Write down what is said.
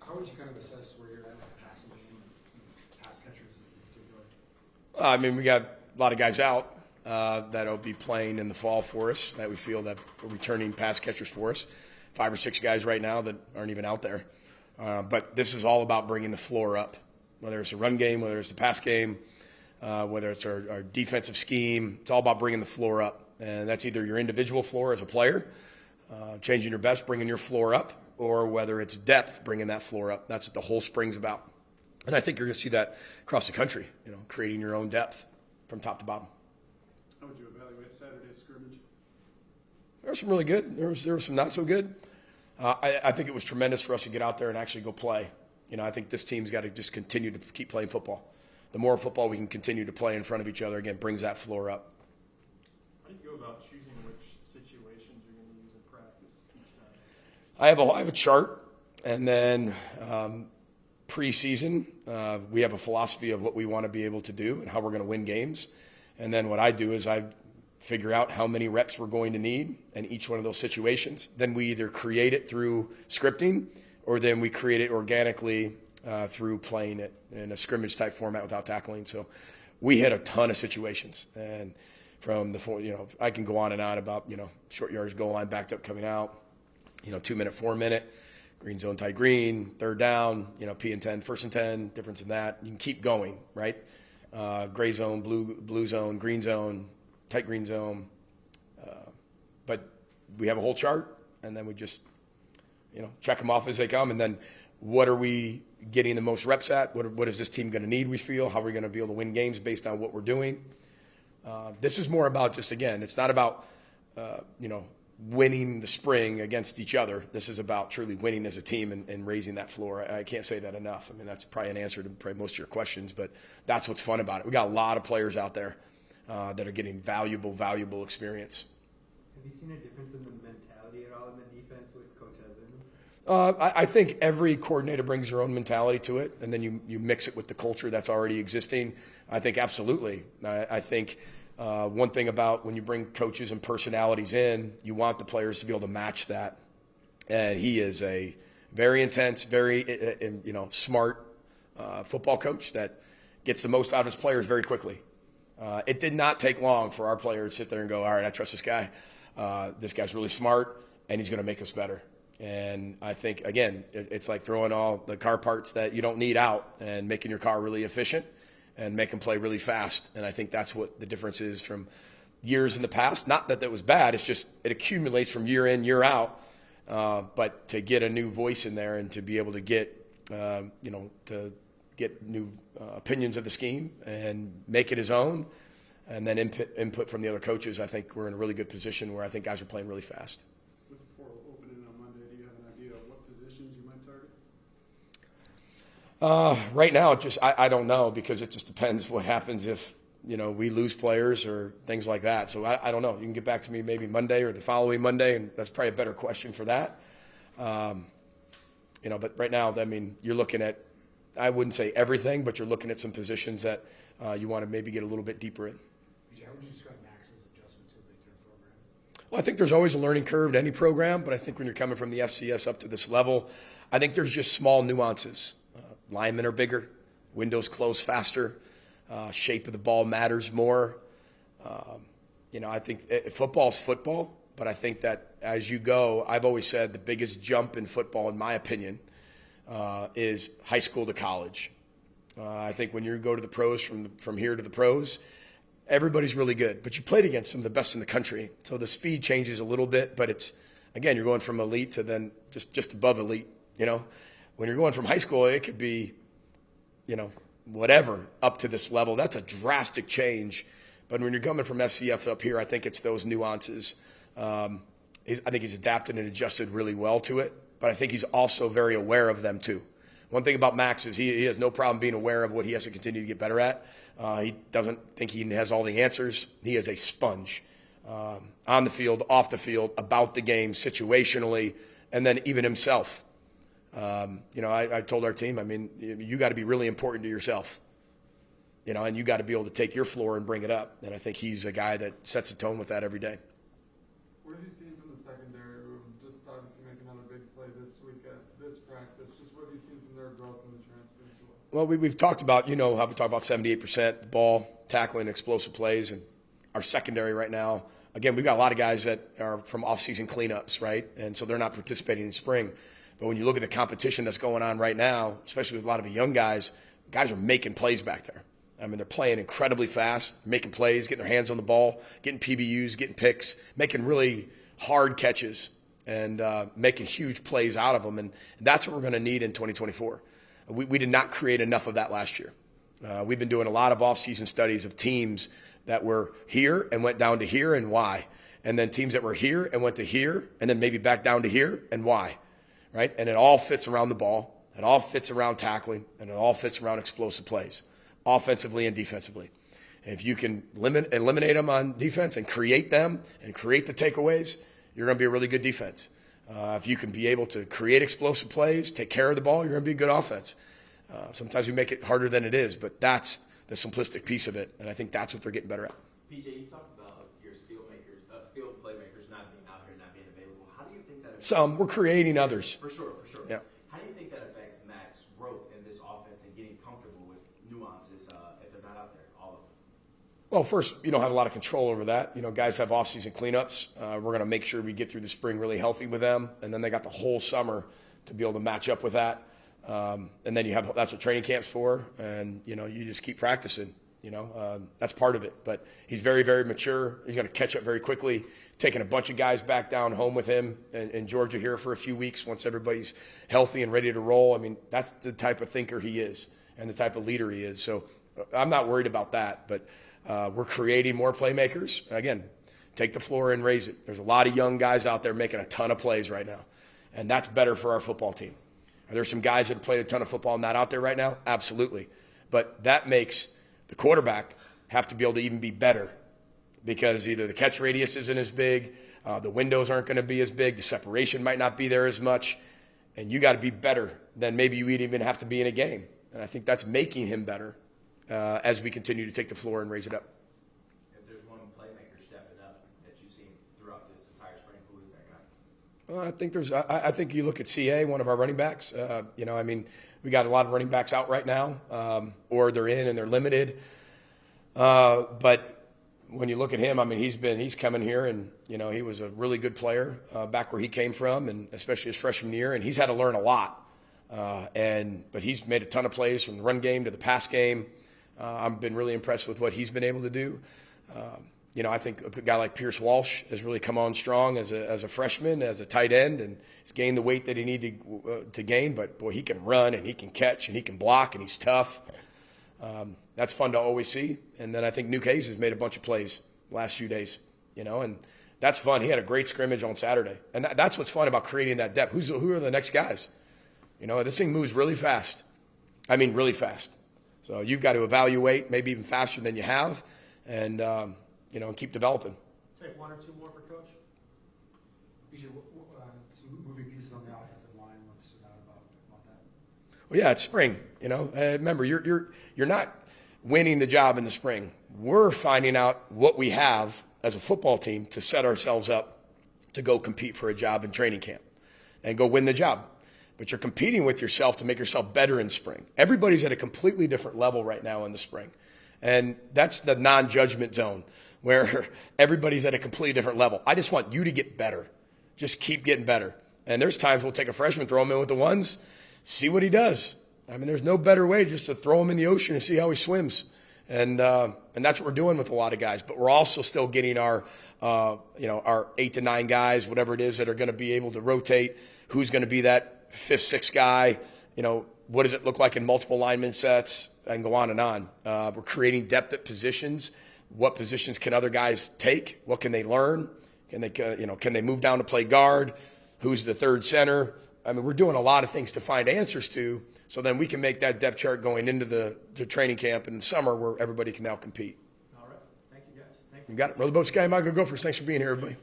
How would you kind of assess where you're at in the passing game, pass catchers in particular? I mean, we got a lot of guys out that'll be playing in the fall for us that we feel that are returning pass catchers for us. 5 or 6 guys right now that aren't even out there. But this is all about bringing the floor up, whether it's a run game, whether it's the pass game, whether it's our defensive scheme. It's all about bringing the floor up. And that's either your individual floor as a player, changing your best, bringing your floor up, or whether it's depth, bringing that floor up. That's what the whole spring's about. And I think you're going to see that across the country, creating your own depth from top to bottom. How would you evaluate Saturday's scrimmage? There was some really good. There was some not so good. I think it was tremendous for us to get out there and actually go play. I think this team's got to just continue to keep playing football. The more football we can continue to play in front of each other, again, brings that floor up. How do you go about choosing which situations you're going to use in practice each time? I have a chart, and then preseason we have a philosophy of what we want to be able to do and how we're going to win games. And then what I do is I figure out how many reps we're going to need in each one of those situations. Then we either create it through scripting, or then we create it organically through playing it in a scrimmage type format without tackling. So we hit a ton of situations, and from the I can go on and on about short yards, goal line, backed up, coming out, 2 minute, 4 minute, green zone, tight green, third down, P and 10, first and 10, difference in that. You can keep going, right? Gray zone, blue zone, green zone, tight green zone. But we have a whole chart, and then we just check them off as they come. And then what are we getting the most reps at? What is this team going to need, we feel? How are we going to be able to win games based on what we're doing? This is more about just, again, it's not about, winning the spring against each other. This is about truly winning as a team and raising that floor. I can't say that enough. I mean, that's probably an answer to probably most of your questions, but that's what's fun about it. We got a lot of players out there that are getting valuable experience. Have you seen a difference in the mentality at all in the defense with Coach Edlin? I think every coordinator brings their own mentality to it, and then you mix it with the culture that's already existing. I think absolutely. I think one thing about when you bring coaches and personalities in, you want the players to be able to match that. And he is a very intense, very smart football coach that gets the most out of his players very quickly. It did not take long for our players to sit there and go, all right, I trust this guy. This guy's really smart, and he's going to make us better. And I think, again, it's like throwing all the car parts that you don't need out and making your car really efficient and make them play really fast. And I think that's what the difference is from years in the past. Not that was bad. It's just it accumulates from year in, year out. But to get a new voice in there and to be able to get, to get new opinions of the scheme and make it his own, and then input from the other coaches, I think we're in a really good position where I think guys are playing really fast. With the portal opening on Monday, do you have an idea of what positions you might target? Right now, I don't know, because it just depends what happens if we lose players or things like that. So I don't know. You can get back to me maybe Monday or the following Monday, and that's probably a better question for that. But right now, I mean, you're looking at, I wouldn't say everything, but you're looking at some positions that you want to maybe get a little bit deeper in. How would you describe Max's adjustment to a Big Ten program? Well, I think there's always a learning curve to any program, but I think when you're coming from the FCS up to this level, I think there's just small nuances. Linemen are bigger, windows close faster, shape of the ball matters more. I think football's football, but I think that as you go, I've always said the biggest jump in football, in my opinion, is high school to college. I think when you go to the pros, from here to the pros, everybody's really good, but you played against some of the best in the country. So the speed changes a little bit, but it's, again, you're going from elite to then just above elite. When you're going from high school, it could be, whatever, up to this level. That's a drastic change. But when you're coming from FCF up here, I think it's those nuances. I think he's adapted and adjusted really well to it, but I think he's also very aware of them too. One thing about Max is he has no problem being aware of what he has to continue to get better at. He doesn't think he has all the answers. He is a sponge on the field, off the field, about the game, situationally, and then even himself. I told our team, I mean, you got to be really important to yourself, and you got to be able to take your floor and bring it up. And I think he's a guy that sets the tone with that every day. What have you seen from the secondary room? Just obviously make another big play this week at this practice. Just what have you seen and their growth in the transfers as well? Well, we've talked about, you know, how we talk about 78% ball, tackling, explosive plays, and our secondary right now. Again, we've got a lot of guys that are from off-season cleanups, right? And so they're not participating in spring. But when you look at the competition that's going on right now, especially with a lot of the young guys are making plays back there. I mean, they're playing incredibly fast, making plays, getting their hands on the ball, getting PBUs, getting picks, making really hard catches, and making huge plays out of them. And that's what we're going to need in 2024. We did not create enough of that last year. We've been doing a lot of off-season studies of teams that were here and went down to here and why. And then teams that were here and went to here and then maybe back down to here and why, right? And it all fits around the ball. It all fits around tackling, and it all fits around explosive plays, offensively and defensively. And if you can eliminate them on defense and create them and create the takeaways, you're going to be a really good defense. If you can be able to create explosive plays, take care of the ball, you're going to be a good offense. Sometimes we make it harder than it is, but that's the simplistic piece of it, and I think that's what they're getting better at. PJ, you talked about your skilled playmakers not being out here, not being available. How do you think that affects Some, we're creating others. For sure. Yeah. How do you think that affects Mac's growth in this offense and getting comfortable with nuances if they're not out there, all of them? Well, first, you don't have a lot of control over that. You know, guys have off-season cleanups. We're going to make sure we get through the spring really healthy with them, and then they got the whole summer to be able to match up with that. And then that's what training camp's for, and, you know, you just keep practicing. You know, that's part of it. But he's very, very mature. He's going to catch up very quickly. Taking a bunch of guys back down home with him in Georgia here for a few weeks once everybody's healthy and ready to roll. I mean, that's the type of thinker he is and the type of leader he is. So I'm not worried about that. But we're creating more playmakers. Again, take the floor and raise it. There's a lot of young guys out there making a ton of plays right now, and that's better for our football team. Are there some guys that have played a ton of football not out there right now? Absolutely. But that makes the quarterback have to be able to even be better, because either the catch radius isn't as big, the windows aren't going to be as big, the separation might not be there as much, and you got to be better than maybe you would even have to be in a game. And I think that's making him better as we continue to take the floor and raise it up. If there's one playmaker stepping up that you've seen throughout this entire spring, who is that guy? Well, I think you look at CA, one of our running backs. You know, I mean, we got a lot of running backs out right now, or they're in and they're limited. But when you look at him, I mean, he's coming here, and, you know, he was a really good player back where he came from, and especially his freshman year, and he's had to learn a lot. But he's made a ton of plays from the run game to the pass game. I've been really impressed with what he's been able to do. You know, I think a guy like Pierce Walsh has really come on strong as a freshman, as a tight end, and he's gained the weight that he needed to gain. But, boy, he can run and he can catch and he can block and he's tough. That's fun to always see. And then I think Nuke Hayes has made a bunch of plays the last few days, you know, and that's fun. He had a great scrimmage on Saturday. And that's what's fun about creating that depth. Who are the next guys? You know, this thing moves really fast. I mean, really fast. So you've got to evaluate, maybe even faster than you have, and you know, and keep developing. Take one or two more for Coach. Some moving pieces on the offensive line. What's stood out about that? Well, yeah, it's spring. You know, remember, you're not winning the job in the spring. We're finding out what we have as a football team to set ourselves up to go compete for a job in training camp and go win the job. But you're competing with yourself to make yourself better in spring. Everybody's at a completely different level right now in the spring. And that's the non-judgment zone where everybody's at a completely different level. I just want you to get better. Just keep getting better. And there's times we'll take a freshman, throw him in with the ones, see what he does. I mean, there's no better way just to throw him in the ocean and see how he swims. And that's what we're doing with a lot of guys. But we're also still getting our 8 to 9 guys, whatever it is, that are going to be able to rotate. Who's going to be that 5th, 6th guy? You know, what does it look like in multiple lineman sets? And go on and on. We're creating depth at positions. What positions can other guys take? What can they learn? Can they move down to play guard? Who's the third center? I mean, we're doing a lot of things to find answers to, so then we can make that depth chart going into the training camp in the summer where everybody can now compete. All right. Thank you, guys. Thank you. You got it. Roll the boat, Sky, Michael Gophers. Thanks for being here, everybody.